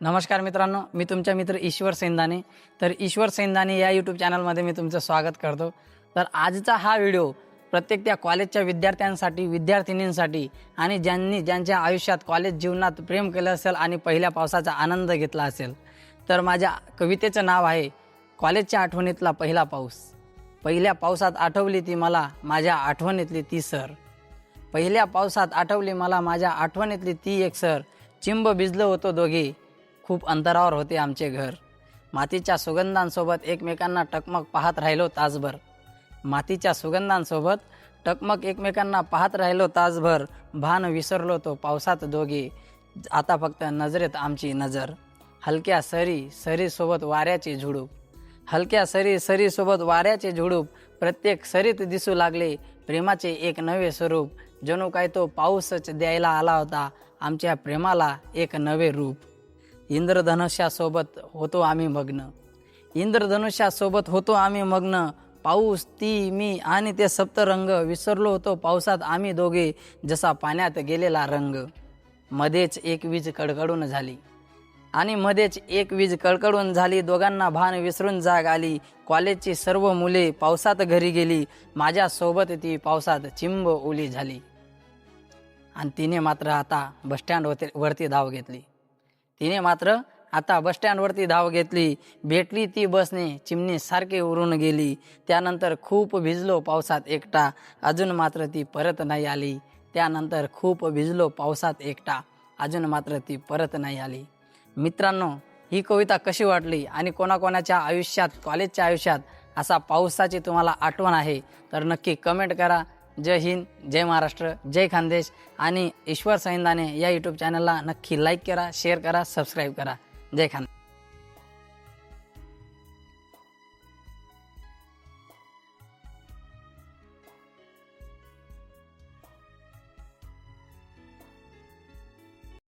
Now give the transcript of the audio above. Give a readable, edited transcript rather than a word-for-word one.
नमस्कार मित्रांनो, मी तुमचा मित्र ईश्वर सेंदाने। तर ईश्वर सेंदाने या यूट्यूब चॅनलमध्ये मी तुमचं स्वागत करतो। तर आजचा हा व्हिडिओ प्रत्येक त्या कॉलेजच्या विद्यार्थ्यांसाठी, विद्यार्थिनींसाठी आणि ज्यांच्या आयुष्यात कॉलेज जीवनात प्रेम केलं असेल आणि पहिल्या पावसाचा आनंद घेतला असेल। तर माझ्या कवितेचं नाव आहे कॉलेजच्या आठवणीतला पहिला पाऊस। पहिल्या पावसात आठवली ती मला माझ्या आठवणीतली ती सर। पहिल्या पावसात आठवली मला माझ्या आठवणीतली ती एक सर। चिंब भिजलो होतो दोघे, खूप अंतरावर होते आमचे घर। मातीच्या सुगंधांसोबत एकमेकांना टकमक पाहत राहिलो तासभर। मातीच्या सुगंधांसोबत टकमक एकमेकांना पाहत राहिलो तासभर। भान विसरलो तो पावसात दोघे, आता फक्त नजरेत आमची नजर। हलक्या सरी सोबत वाऱ्याचे झुडूप, हलक्या सरी सोबत वाऱ्याचे झुडूप। प्रत्येक सरीत दिसू लागले प्रेमाचे एक नवे स्वरूप। जणू काय तो पाऊसच द्यायला आला होता आमच्या प्रेमाला एक नवे रूप। इंद्रधनुष्यासोबत होतो आम्ही मग्न, इंद्रधनुष्यासोबत होतो आम्ही मग्न। पाऊस, ती, मी आणि ते सप्तरंग, विसरलो होतो पावसात आम्ही दोघे जसा पाण्यात गेलेला रंग। मध्येच एक वीज कडकडून झाली आणि मध्येच एक वीज कडकडून झाली। दोघांना भान विसरून जाग आली। कॉलेजची सर्व मुले पावसात घरी गेली, माझ्यासोबत ती पावसात चिंब ओली झाली। आणि तिने मात्र आता बसस्टँडवरती धाव घेतली, तिने मात्र आता बसस्टँडवरती धाव घेतली। भेटली ती बसने, चिमणी सारखी उरून गेली। त्यानंतर खूप भिजलो पावसात एकटा, अजून मात्र ती परत नाही आली। त्यानंतर खूप भिजलो पावसात एकटा, अजून मात्र ती परत नाही आली। मित्रांनो, ही कविता कशी वाटली आणि कोणाकोणाच्या आयुष्यात, कॉलेजच्या आयुष्यात असा पावसाची तुम्हाला आठवण आहे तर नक्की कमेंट करा। जय हिंद, जय महाराष्ट्र, जय खानदेश। आणि ईश्वर सेंदाने या यूट्यूब चॅनलला नक्की लाईक करा, शेअर करा, सबस्क्राईब करा। जय खान।